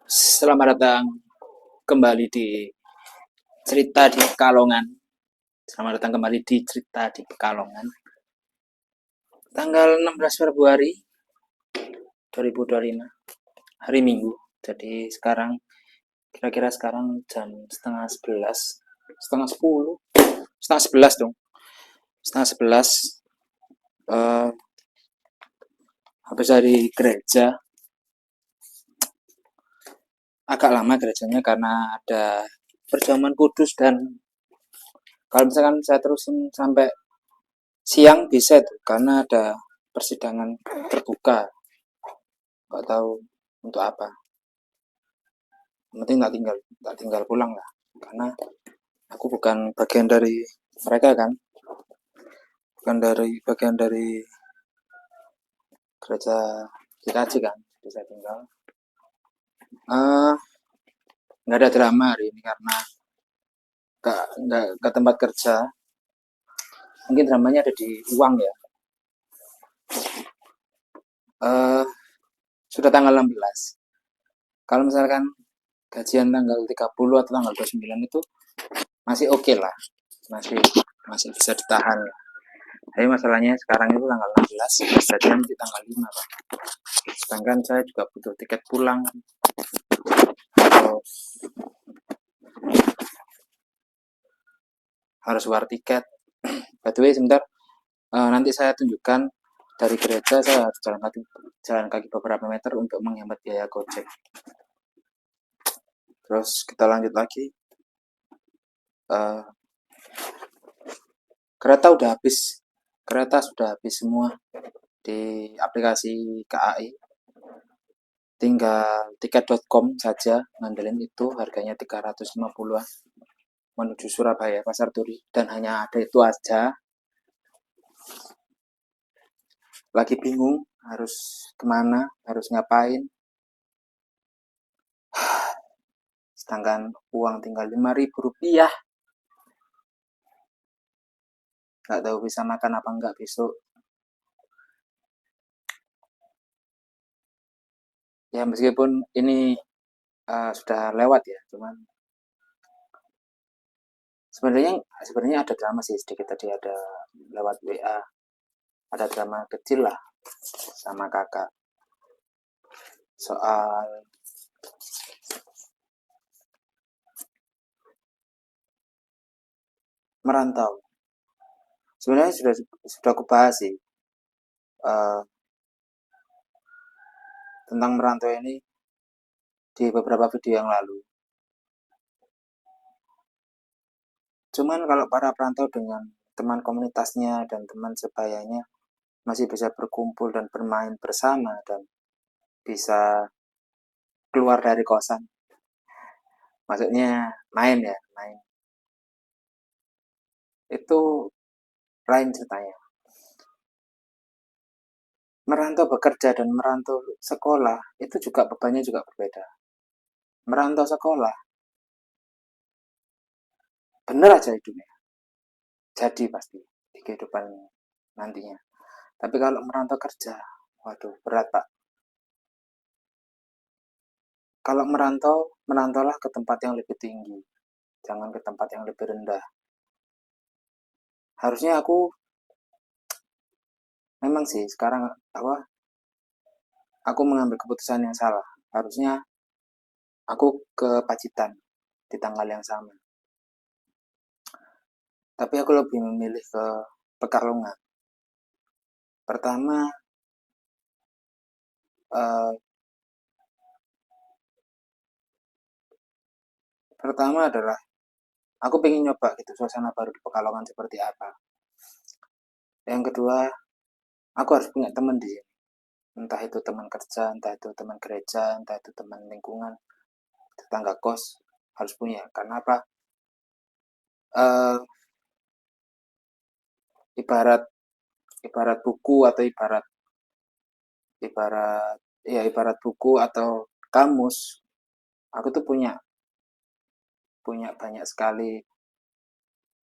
Selamat datang kembali di cerita di Pekalongan. Selamat datang kembali di cerita di Pekalongan. Tanggal 16 Februari 2025, hari Minggu. Jadi sekarang kira-kira sekarang jam setengah 11, setengah 10, setengah 11 dong. Setengah 11 eh, habis dari gereja. Agak lama gerejanya karena ada perjamuan kudus, dan kalau misalkan saya terusin sampai siang bisa tuh karena ada persidangan terbuka. Nggak tahu untuk apa. Yang penting tak tinggal pulang lah, karena aku bukan bagian dari mereka kan, bukan dari bagian dari gereja GKJ kan, jadi saya tinggal. Nggak ada drama hari ini karena nggak ke tempat kerja. Mungkin dramanya ada di uang ya. eh Sudah tanggal 16. Kalau misalkan gajian tanggal 30 atau tanggal 29 itu masih oke lah, masih masih bisa ditahan. Tapi masalahnya sekarang itu tanggal 16, gajian di tanggal 5 Pak. Sedangkan saya juga butuh tiket pulang, atau harus war tiket. By the way, sebentar, nanti saya tunjukkan dari gereja saya harus jalan kaki beberapa meter untuk menghemat biaya gojek. Terus kita lanjut lagi. Kereta sudah habis semua di aplikasi KAI. Tinggal tiket.com saja ngandelin itu, harganya 350-an menuju Surabaya Pasar Turi, dan hanya ada itu aja. Lagi bingung harus kemana, harus ngapain, sedangkan uang tinggal 5.000 rupiah. Nggak tahu bisa makan apa enggak besok. Ya meskipun ini sudah lewat ya, cuman sebenarnya sebenarnya ada drama sih sedikit tadi, ada lewat WA, ada drama kecil lah sama kakak soal merantau. Sebenarnya sudah aku bahas sih, eh, tentang merantau ini di beberapa video yang lalu. Cuman kalau para perantau dengan teman komunitasnya dan teman sebayanya masih bisa berkumpul dan bermain bersama, dan bisa keluar dari kosan. Maksudnya main ya, main. Itu lain ceritanya. Merantau bekerja dan merantau sekolah itu juga bebannya juga berbeda. Merantau sekolah, bener aja hidupnya. Jadi pasti di kehidupan nantinya. Tapi kalau merantau kerja, waduh berat Pak. Kalau merantau, merantaulah ke tempat yang lebih tinggi. Jangan ke tempat yang lebih rendah. Harusnya aku memang sih sekarang apa? Aku mengambil keputusan yang salah. Harusnya aku ke Pacitan di tanggal yang sama. Tapi aku lebih memilih ke Pekalongan. Pertama, eh, pertama adalah aku pengen nyoba gitu suasana baru di Pekalongan seperti apa. Yang kedua, aku harus punya teman di sini. Entah itu teman kerja, entah itu teman gereja, entah itu teman lingkungan, tetangga kos, harus punya. Karena apa? Eh, ibarat ibarat buku, atau ibarat ibarat buku atau kamus. Aku tuh punya punya banyak sekali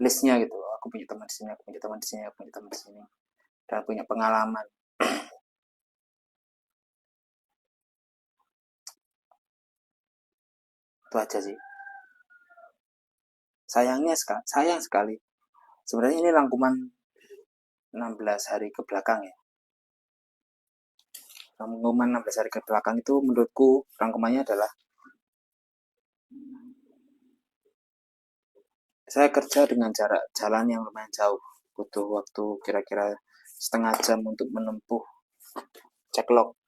listnya gitu. Aku punya teman di sini, aku punya teman di sini, aku punya teman di sini, dan punya pengalaman. Itu aja sih. Sayang sekali. Sebenarnya ini rangkuman 16 hari ke belakang ya. Rangkuman 16 hari ke belakang itu menurutku rangkumannya adalah saya kerja dengan jarak jalan yang lumayan jauh. Butuh waktu kira-kira setengah jam untuk menempuh ceklok.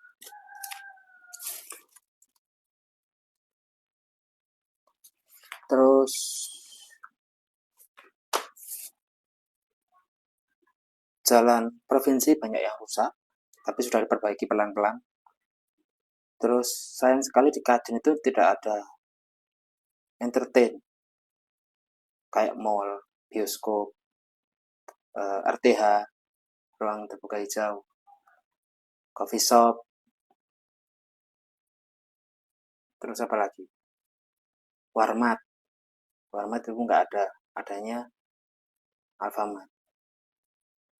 Terus jalan provinsi banyak yang rusak, tapi sudah diperbaiki pelan-pelan. Terus sayang sekali di Kajen itu tidak ada entertain kayak mall, bioskop, RTH, ruang terbuka hijau, coffee shop, terus apa lagi? Warmat. Warmat itu nggak ada, adanya Alfamart.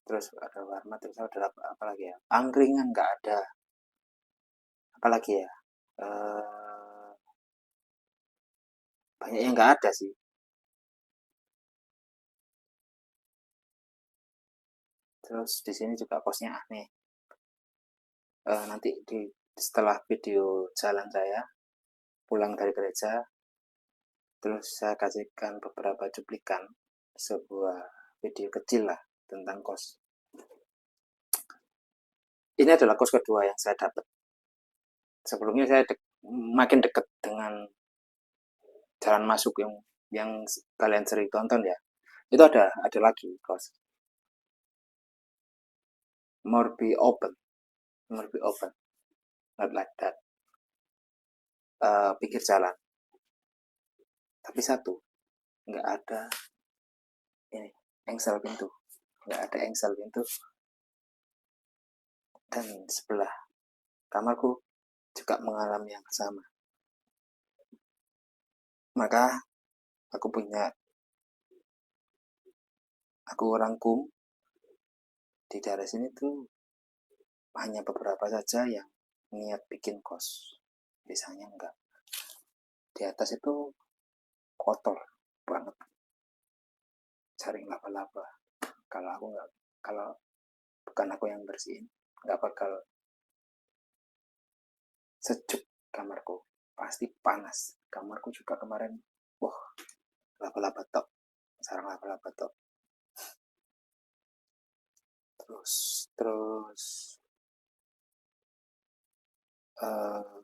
Terus ada Warmat, terus ada apa lagi ya? Angkringan nggak ada. Apalagi ya? Eh, banyak yang nggak ada sih. Terus di sini juga kosnya aneh. Nanti setelah video jalan saya pulang dari gereja, terus saya kasihkan beberapa cuplikan sebuah video kecil lah tentang kos. Ini adalah kos kedua yang saya dapat. Sebelumnya saya makin dekat dengan jalan masuk yang kalian sering tonton ya. Itu ada lagi kos. More be open, more be open, not like that. Pinggir jalan. Tapi satu, nggak ada ini engsel pintu, nggak ada engsel pintu. Dan sebelah kamarku juga mengalami yang sama. Maka aku rangkum di daerah sini tuh hanya beberapa saja yang niat bikin kos. Biasanya enggak. Di atas itu kotor banget, jaring laba-laba. Kalau bukan aku yang bersihin, nggak bakal sejuk kamarku. Pasti panas. Kamarku juga kemarin, wah, laba-laba tok, sarang laba-laba tok. Terus uh,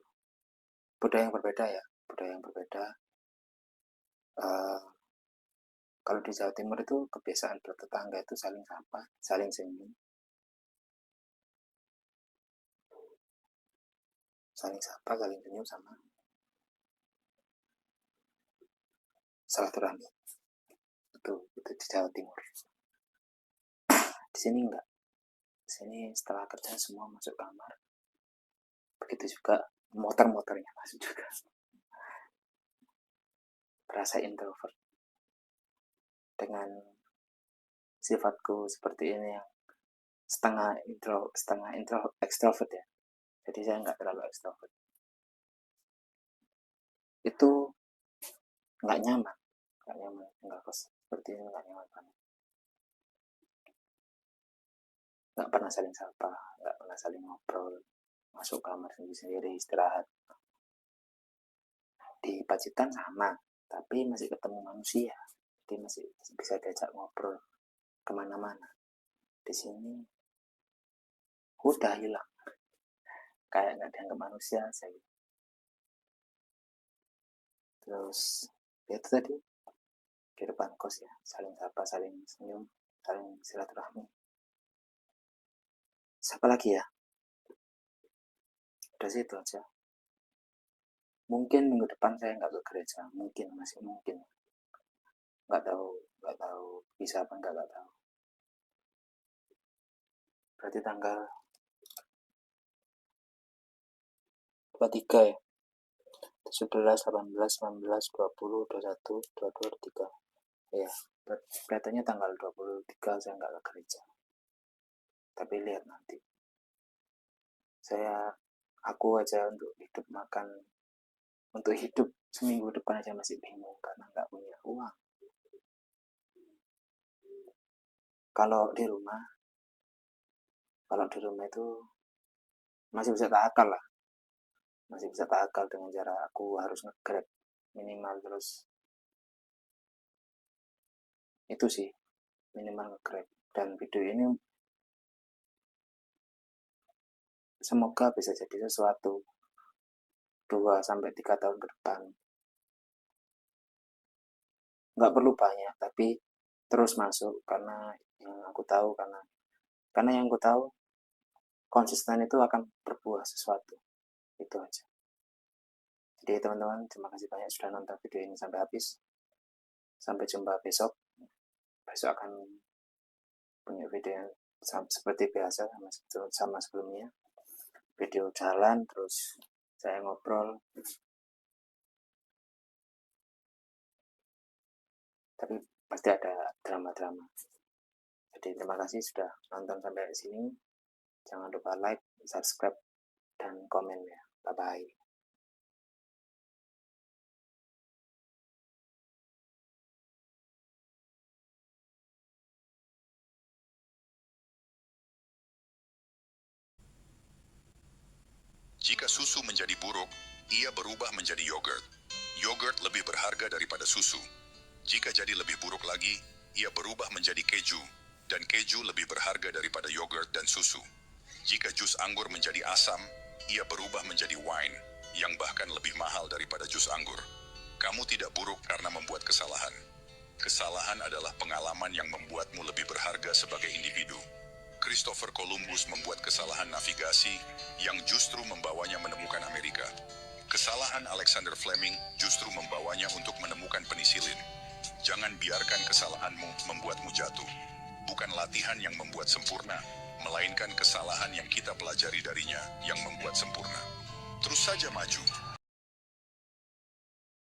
budaya yang berbeda ya, budaya yang berbeda. Uh, Kalau di Jawa Timur itu kebiasaan bertetangga itu saling sapa, saling senyum, saling senyum sama silaturahmi. Itu di Jawa Timur. Di sini enggak. Di sini setelah kerja semua masuk kamar. Begitu juga motor-motornya masuk juga. Berasa introvert dengan sifatku seperti ini yang setengah intro ekstrovert ya. Jadi saya nggak terlalu ekstrovert. Itu nggak nyaman, nggak kos seperti ini nggak nyaman banget. Nggak pernah saling sapa, nggak pernah saling ngobrol, masuk kamar sendiri-sendiri istirahat. Di Pacitan sama, tapi masih ketemu manusia, jadi masih bisa diajak ngobrol kemana-mana. Di sini udah hilang, kayak nggak dianggap manusia saya. Terus ya itu tadi kehidupan kos ya, saling sapa, saling senyum, saling silaturahmi. Siapa lagi ya? Udah situ aja. Mungkin minggu depan saya nggak ke gereja, masih mungkin. Nggak tahu bisa apa nggak tahu. Berarti tanggal 23 ya. 17, 18, 19, 20, 21, 22, 23. Ya, kelihatannya tanggal 23 saya nggak ke gereja. Tapi lihat nanti. Aku aja untuk hidup makan untuk hidup seminggu depan aja masih bingung karena nggak punya uang. Kalau di rumah itu masih bisa takal lah, masih bisa takal dengan cara aku harus nge-grab minimal, terus itu sih minimal nge-grab. Dan video ini semoga bisa jadi sesuatu 2 sampai 3 tahun ke depan. Nggak perlu banyak, tapi terus masuk karena yang aku tahu karena yang aku tahu konsisten itu akan berbuah sesuatu. Itu aja. Jadi teman-teman, terima kasih banyak sudah nonton video ini sampai habis. Sampai jumpa besok. Besok akan punya video yang seperti biasa sama sebelumnya. Video jalan, terus saya ngobrol. Tapi pasti ada drama-drama. Jadi terima kasih sudah nonton sampai sini. Jangan lupa like, subscribe, dan komen ya. Bye-bye. Jika susu menjadi buruk, ia berubah menjadi yogurt. Yogurt lebih berharga daripada susu. Jika jadi lebih buruk lagi, ia berubah menjadi keju, dan keju lebih berharga daripada yogurt dan susu. Jika jus anggur menjadi asam, ia berubah menjadi wine, yang bahkan lebih mahal daripada jus anggur. Kamu tidak buruk karena membuat kesalahan. Kesalahan adalah pengalaman yang membuatmu lebih berharga sebagai individu. Christopher Columbus membuat kesalahan navigasi yang justru membawanya menemukan Amerika. Kesalahan Alexander Fleming justru membawanya untuk menemukan penisilin. Jangan biarkan kesalahanmu membuatmu jatuh. Bukan latihan yang membuat sempurna, melainkan kesalahan yang kita pelajari darinya yang membuat sempurna. Terus saja maju.